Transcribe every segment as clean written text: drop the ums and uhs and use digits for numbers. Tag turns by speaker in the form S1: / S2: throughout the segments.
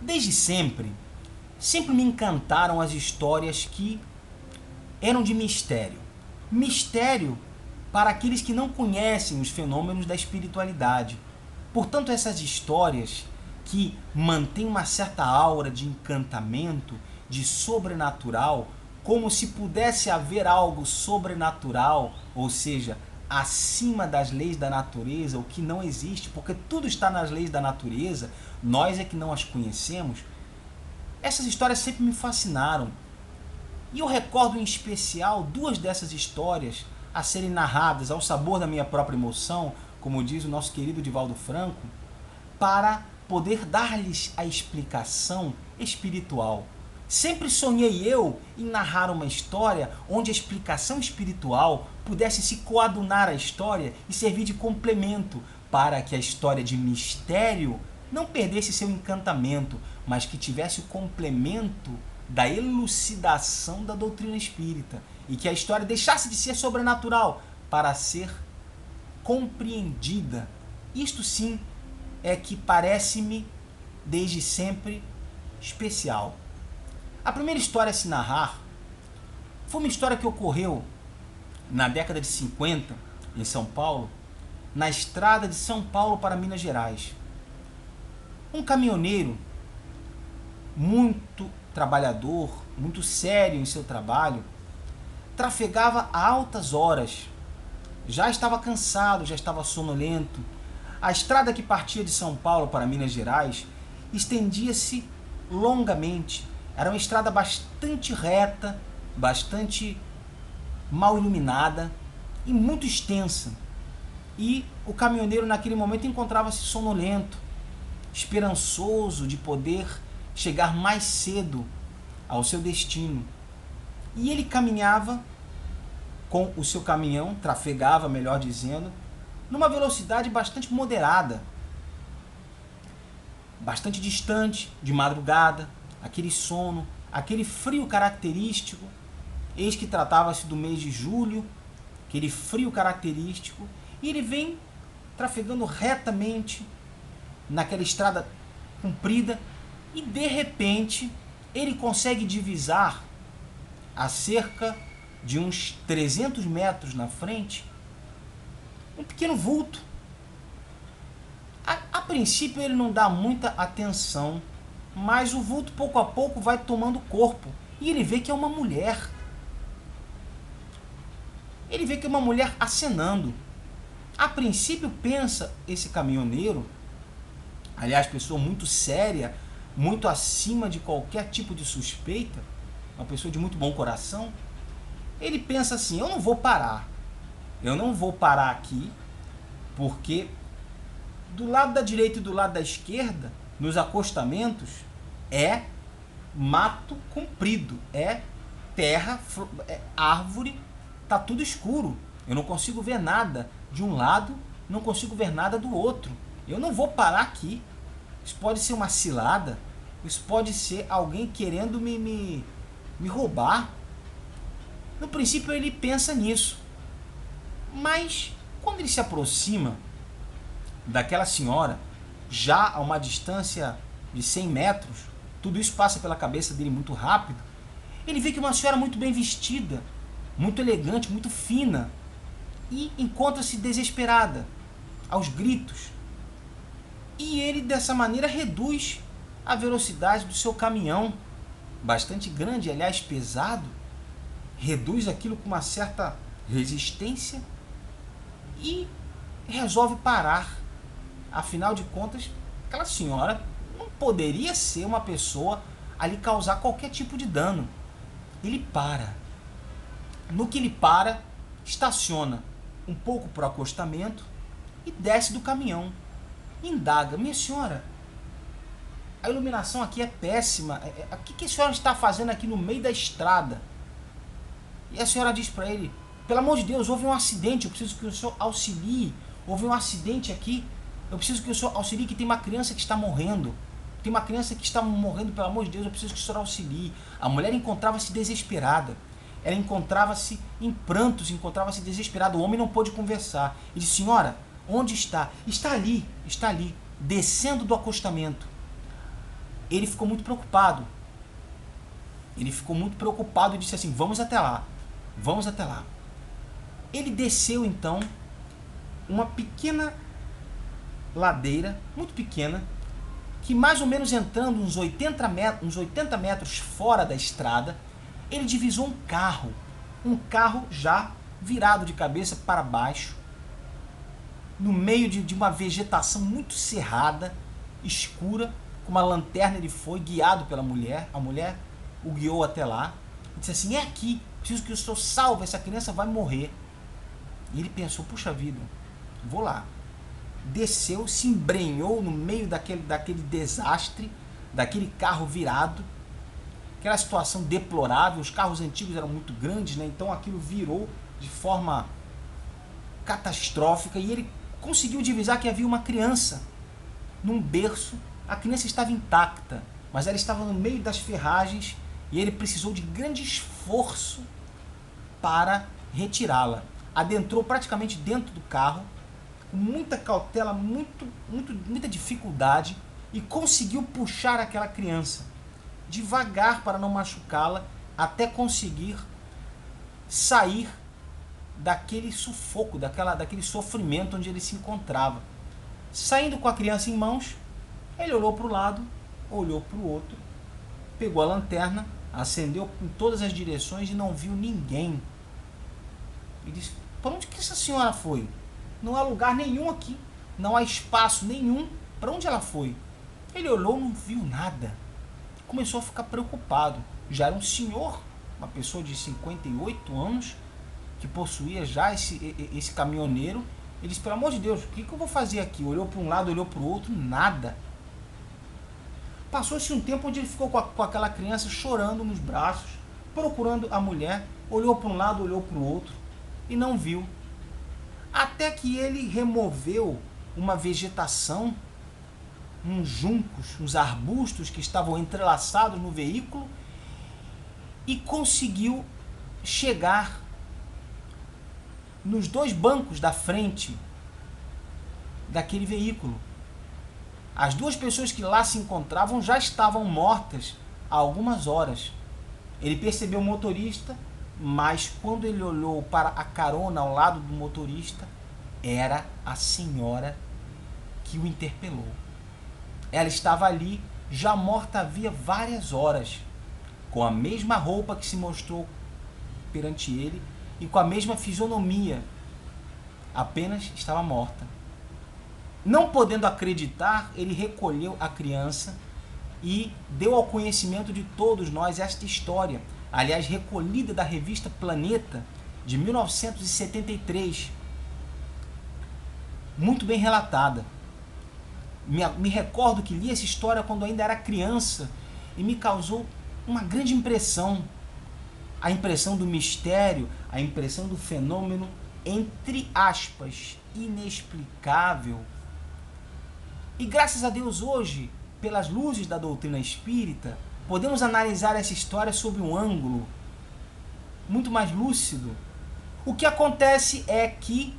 S1: Desde sempre, sempre me encantaram as histórias que eram de mistério. Mistério para aqueles que não conhecem os fenômenos da espiritualidade. Portanto, essas histórias que mantêm uma certa aura de encantamento, de sobrenatural, como se pudesse haver algo sobrenatural, ou seja, acima das leis da natureza, o que não existe, porque tudo está nas leis da natureza, nós é que não as conhecemos. Essas histórias sempre me fascinaram. E eu recordo em especial duas dessas histórias a serem narradas ao sabor da minha própria emoção, como diz o nosso querido Divaldo Franco, para poder dar-lhes a explicação espiritual. Sempre sonhei eu em narrar uma história onde a explicação espiritual pudesse se coadunar à história e servir de complemento para que a história de mistério não perdesse seu encantamento, mas que tivesse o complemento da elucidação da doutrina espírita e que a história deixasse de ser sobrenatural para ser compreendida. Isto sim é que parece-me desde sempre especial. A primeira história a se narrar foi uma história que ocorreu na década de 50 em São Paulo, na estrada de São Paulo para Minas Gerais. Um caminhoneiro muito trabalhador, muito sério em seu trabalho, trafegava a altas horas. Já estava cansado, já estava sonolento. A estrada que partia de São Paulo para Minas Gerais estendia-se longamente. Era uma estrada bastante reta, bastante mal iluminada e muito extensa. E o caminhoneiro naquele momento encontrava-se sonolento, esperançoso de poder chegar mais cedo ao seu destino. E ele caminhava com o seu caminhão, trafegava, melhor dizendo, numa velocidade bastante moderada, bastante distante, de madrugada, aquele sono, aquele frio característico. Eis que tratava-se do mês de julho, aquele frio característico, e ele vem trafegando retamente naquela estrada comprida e de repente ele consegue divisar a cerca de uns 300 metros na frente um pequeno vulto. A princípio ele não dá muita atenção, mas o vulto pouco a pouco vai tomando corpo e ele vê que é uma mulher. Ele vê que é uma mulher acenando. A princípio pensa esse caminhoneiro, aliás, pessoa muito séria, muito acima de qualquer tipo de suspeita, uma pessoa de muito bom coração, ele pensa assim: eu não vou parar aqui, porque do lado da direita e do lado da esquerda, nos acostamentos, é mato comprido, é terra, é árvore, tá tudo escuro, eu não consigo ver nada de um lado, não consigo ver nada do outro, eu não vou parar aqui. Isso pode ser uma cilada, isso pode ser alguém querendo me roubar. No princípio ele pensa nisso, mas quando ele se aproxima daquela senhora, já a uma distância de 100 metros, tudo isso passa pela cabeça dele muito rápido, ele vê que é uma senhora muito bem vestida, muito elegante, muito fina, e encontra-se desesperada, aos gritos. E ele dessa maneira reduz a velocidade do seu caminhão, bastante grande, aliás pesado, reduz aquilo com uma certa resistência e resolve parar. Afinal de contas, aquela senhora não poderia ser uma pessoa a lhe causar qualquer tipo de dano. Ele para. No que ele para, estaciona um pouco para o acostamento e desce do caminhão. Indaga: minha senhora, a iluminação aqui é péssima, o que a senhora está fazendo aqui no meio da estrada? E a senhora diz para ele: pelo amor de Deus, houve um acidente, eu preciso que o senhor auxilie, houve um acidente aqui, eu preciso que o senhor auxilie, que tem uma criança que está morrendo, pelo amor de Deus, eu preciso que o senhor auxilie. A mulher encontrava-se desesperada, ela encontrava-se em prantos, encontrava-se desesperada, o homem não pôde conversar. Ele disse: senhora, onde está? Está ali, descendo do acostamento. ele ficou muito preocupado. Ele ficou muito preocupado e disse assim, vamos até lá, vamos até lá. Ele desceu então uma pequena ladeira, muito pequena, que mais ou menos entrando uns 80 metros fora da estrada, ele divisou um carro já virado de cabeça para baixo, no meio de uma vegetação muito cerrada, escura, com uma lanterna ele foi, guiado pela mulher, a mulher o guiou até lá, e disse assim, é aqui, preciso que o senhor salve, essa criança vai morrer. E ele pensou, puxa vida, vou lá. Desceu, se embrenhou no meio daquele desastre, daquele carro virado, aquela situação deplorável, os carros antigos eram muito grandes, né? Então aquilo virou de forma catastrófica e ele conseguiu divisar que havia uma criança num berço. A criança estava intacta, mas ela estava no meio das ferragens e ele precisou de grande esforço para retirá-la. Adentrou praticamente dentro do carro, com muita cautela, muita dificuldade, e conseguiu puxar aquela criança devagar para não machucá-la, até conseguir sair daquele sufoco, daquele sofrimento onde ele se encontrava. Saindo com a criança em mãos, ele olhou para o lado, olhou para o outro, pegou a lanterna, acendeu em todas as direções e não viu ninguém. E disse, para onde que essa senhora foi? Não há lugar nenhum aqui, não há espaço nenhum, para onde ela foi? Ele olhou, não viu nada. Começou a ficar preocupado. Já era um senhor, uma pessoa de 58 anos, que possuía já esse caminhoneiro. Ele disse, pelo amor de Deus, o que eu vou fazer aqui? Olhou para um lado, olhou para o outro, nada. Passou-se um tempo onde ele ficou com aquela criança chorando nos braços, procurando a mulher, olhou para um lado, olhou para o outro e não viu. Até que ele removeu uma vegetação, uns juncos, uns arbustos que estavam entrelaçados no veículo e conseguiu chegar nos dois bancos da frente daquele veículo. As duas pessoas que lá se encontravam já estavam mortas há algumas horas. Ele percebeu o motorista, mas quando ele olhou para a carona ao lado do motorista, era a senhora que o interpelou. Ela estava ali, já morta havia várias horas, com a mesma roupa que se mostrou perante ele e com a mesma fisionomia, apenas estava morta. Não podendo acreditar, ele recolheu a criança e deu ao conhecimento de todos nós esta história, aliás, recolhida da revista Planeta, de 1973, muito bem relatada. Me recordo que li essa história quando ainda era criança e me causou uma grande impressão. A impressão do mistério, a impressão do fenômeno, entre aspas, inexplicável. E graças a Deus hoje, pelas luzes da doutrina espírita, podemos analisar essa história sob um ângulo muito mais lúcido. O que acontece é que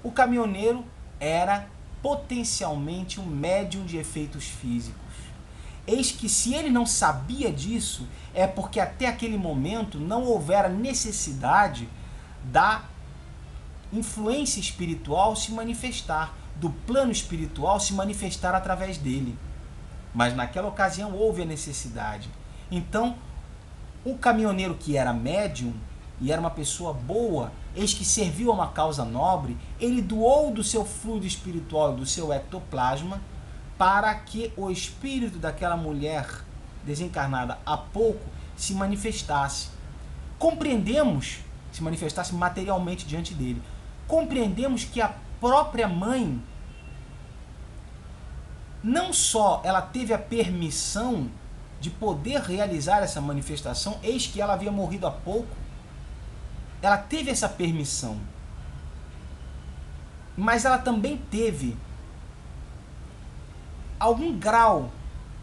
S1: o caminhoneiro era potencialmente um médium de efeitos físicos. Eis que se ele não sabia disso, é porque até aquele momento não houvera necessidade da influência espiritual se manifestar, do plano espiritual se manifestar através dele. Mas naquela ocasião houve a necessidade. Então, o caminhoneiro que era médium e era uma pessoa boa, eis que serviu a uma causa nobre, ele doou do seu fluido espiritual, do seu ectoplasma, para que o espírito daquela mulher desencarnada há pouco se manifestasse. Compreendemos, se manifestasse materialmente diante dele. Compreendemos que a própria mãe, não só ela teve a permissão de poder realizar essa manifestação, eis que ela havia morrido há pouco, ela teve essa permissão, mas ela também teve algum grau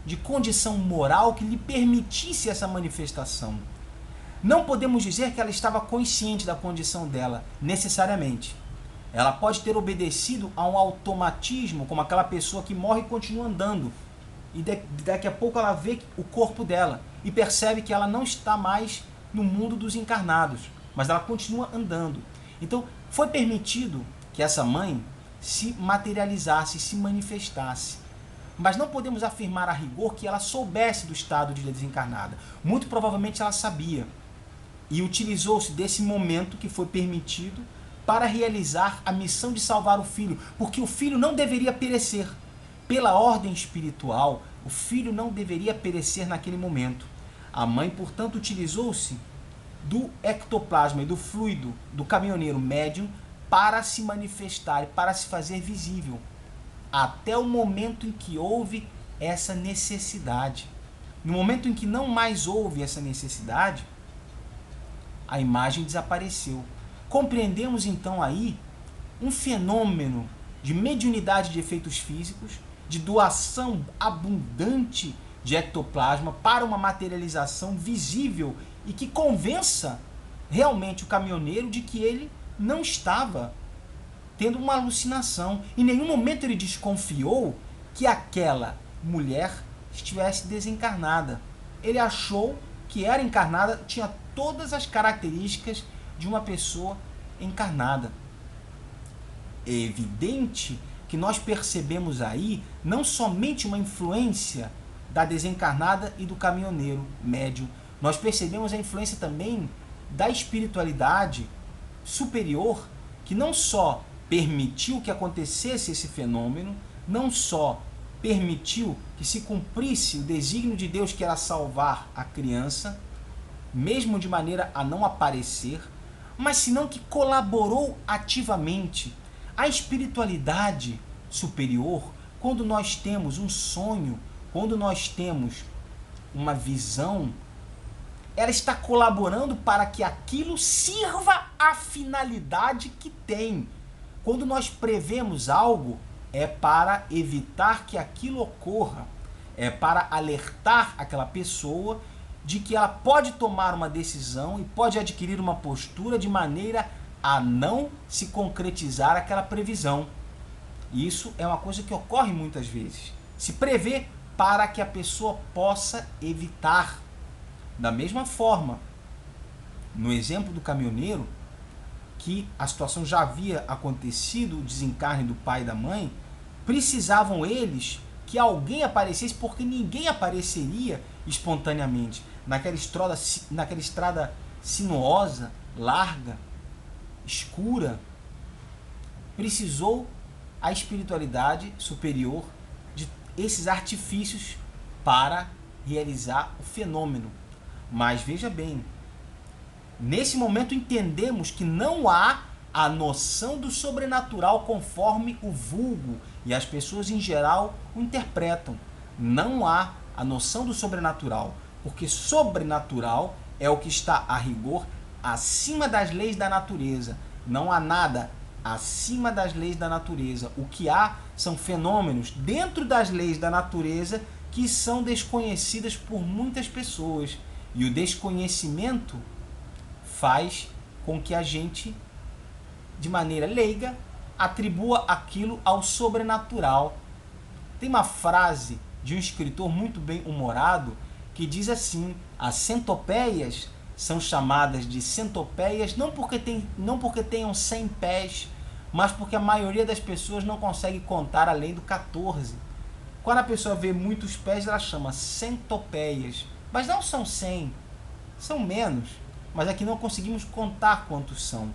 S1: de condição moral que lhe permitisse essa manifestação. Não podemos dizer que ela estava consciente da condição dela, necessariamente. Ela pode ter obedecido a um automatismo, como aquela pessoa que morre e continua andando, e daqui a pouco ela vê o corpo dela e percebe que ela não está mais no mundo dos encarnados, mas ela continua andando. Então foi permitido que essa mãe se materializasse, se manifestasse. Mas não podemos afirmar a rigor que ela soubesse do estado de desencarnada. Muito provavelmente ela sabia. E utilizou-se desse momento que foi permitido para realizar a missão de salvar o filho. Porque o filho não deveria perecer. Pela ordem espiritual, o filho não deveria perecer naquele momento. A mãe, portanto, utilizou-se do ectoplasma e do fluido do caminhoneiro médium para se manifestar e para se fazer visível, até o momento em que houve essa necessidade. No momento em que não mais houve essa necessidade, a imagem desapareceu. Compreendemos então aí um fenômeno de mediunidade de efeitos físicos, de doação abundante de ectoplasma para uma materialização visível e que convença realmente o caminhoneiro de que ele não estava tendo uma alucinação. Em nenhum momento ele desconfiou que aquela mulher estivesse desencarnada. Ele achou que era encarnada, tinha todas as características de uma pessoa encarnada. É evidente que nós percebemos aí não somente uma influência da desencarnada e do caminhoneiro médium, nós percebemos a influência também da espiritualidade superior, que não só permitiu que acontecesse esse fenômeno, não só permitiu que se cumprisse o desígnio de Deus, que era salvar a criança, mesmo de maneira a não aparecer, mas senão que colaborou ativamente. A espiritualidade superior, quando nós temos um sonho, quando nós temos uma visão, ela está colaborando para que aquilo sirva à finalidade que tem. Quando nós prevemos algo, é para evitar que aquilo ocorra, é para alertar aquela pessoa de que ela pode tomar uma decisão e pode adquirir uma postura de maneira a não se concretizar aquela previsão. Isso é uma coisa que ocorre muitas vezes. Se prevê para que a pessoa possa evitar. Da mesma forma, no exemplo do caminhoneiro, que a situação já havia acontecido, o desencarne do pai e da mãe, precisavam eles que alguém aparecesse, porque ninguém apareceria espontaneamente naquela estrada sinuosa, larga, escura. Precisou a espiritualidade superior de esses artifícios para realizar o fenômeno. Mas veja bem, nesse momento entendemos que não há a noção do sobrenatural conforme o vulgo e as pessoas em geral o interpretam. Não há a noção do sobrenatural, porque sobrenatural é o que está a rigor acima das leis da natureza. Não há nada acima das leis da natureza. O que há são fenômenos dentro das leis da natureza que são desconhecidas por muitas pessoas. E o desconhecimento faz com que a gente, de maneira leiga, atribua aquilo ao sobrenatural. Tem uma frase de um escritor muito bem humorado que diz assim: as centopeias são chamadas de centopeias não porque tenham 100 pés, mas porque a maioria das pessoas não consegue contar além do 14. Quando a pessoa vê muitos pés, ela chama centopeias. Mas não são 100, são menos. Mas aqui não conseguimos contar quantos são.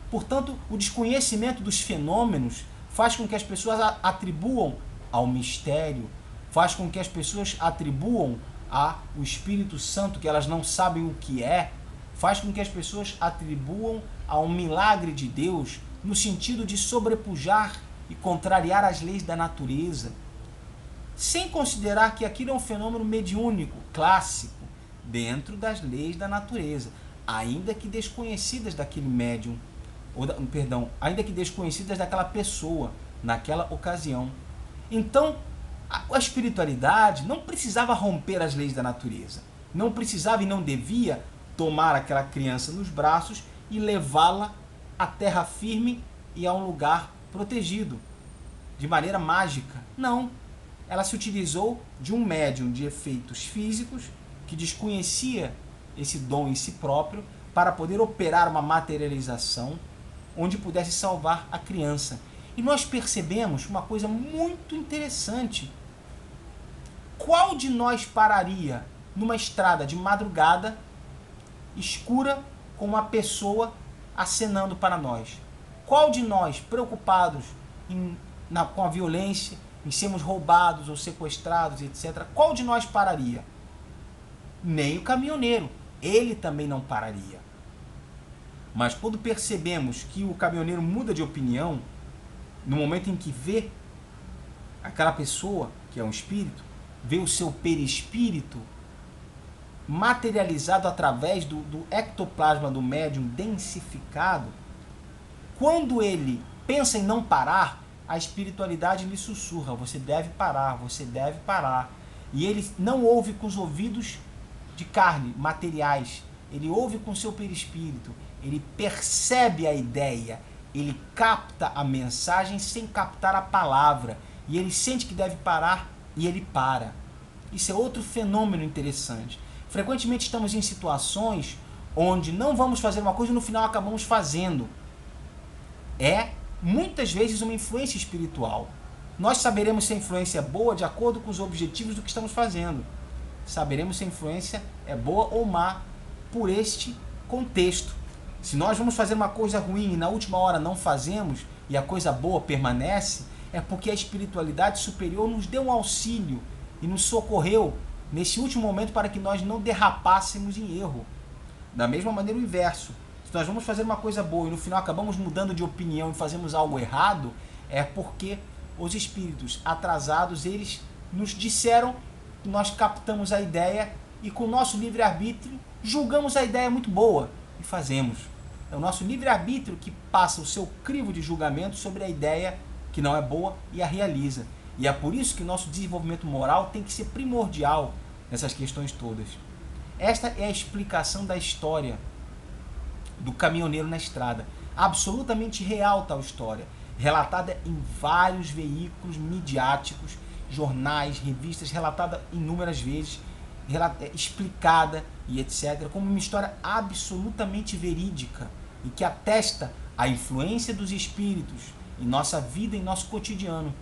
S1: Portanto, o desconhecimento dos fenômenos faz com que as pessoas atribuam ao mistério, faz com que as pessoas atribuam ao Espírito Santo, que elas não sabem o que é, faz com que as pessoas atribuam a um milagre de Deus, no sentido de sobrepujar e contrariar as leis da natureza, sem considerar que aquilo é um fenômeno mediúnico, clássico, dentro das leis da natureza, ainda que desconhecidas daquele médium, ainda que desconhecidas daquela pessoa, naquela ocasião. Então, a espiritualidade não precisava romper as leis da natureza, não precisava e não devia tomar aquela criança nos braços e levá-la à terra firme e a um lugar protegido, de maneira mágica. Não. ela se utilizou de um médium de efeitos físicos que desconhecia esse dom em si próprio para poder operar uma materialização onde pudesse salvar a criança. E nós percebemos uma coisa muito interessante. Qual de nós pararia numa estrada de madrugada, escura, com uma pessoa acenando para nós? Qual de nós, preocupados com a violência, em sermos roubados ou sequestrados, etc., qual de nós pararia? Nem o caminhoneiro. Ele também não pararia. Mas quando percebemos que o caminhoneiro muda de opinião, no momento em que vê aquela pessoa, que é um espírito, vê o seu perispírito materializado através do ectoplasma do médium densificado, quando ele pensa em não parar, a espiritualidade lhe sussurra: você deve parar, você deve parar. E ele não ouve com os ouvidos de carne, materiais, ele ouve com seu perispírito, ele percebe a ideia, ele capta a mensagem sem captar a palavra, e ele sente que deve parar e ele para. Isso é outro fenômeno interessante. Frequentemente estamos em situações onde não vamos fazer uma coisa e no final acabamos fazendo. É muitas vezes uma influência espiritual. Nós saberemos se a influência é boa de acordo com os objetivos do que estamos fazendo. Saberemos se a influência é boa ou má por este contexto. Se nós vamos fazer uma coisa ruim e na última hora não fazemos e a coisa boa permanece, é porque a espiritualidade superior nos deu um auxílio e nos socorreu nesse último momento para que nós não derrapássemos em erro. Da mesma maneira o inverso. Se nós vamos fazer uma coisa boa e no final acabamos mudando de opinião e fazemos algo errado, é porque os espíritos atrasados, eles nos disseram, nós captamos a ideia e com o nosso livre-arbítrio julgamos a ideia muito boa e fazemos. É o nosso livre-arbítrio que passa o seu crivo de julgamento sobre a ideia que não é boa e a realiza. E é por isso que o nosso desenvolvimento moral tem que ser primordial nessas questões todas. Esta é a explicação da história do caminhoneiro na estrada. Absolutamente real tal história, relatada em vários veículos midiáticos, jornais, revistas, relatada inúmeras vezes, explicada e etc., como uma história absolutamente verídica e que atesta a influência dos espíritos em nossa vida, em nosso cotidiano.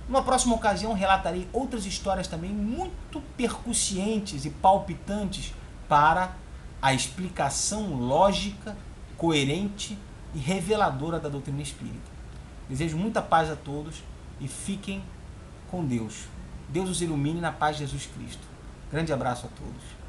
S1: Numa próxima ocasião relatarei outras histórias também muito percussientes e palpitantes para a explicação lógica, coerente e reveladora da doutrina espírita. Desejo muita paz a todos e fiquem com Deus. Deus os ilumine na paz de Jesus Cristo. Grande abraço a todos.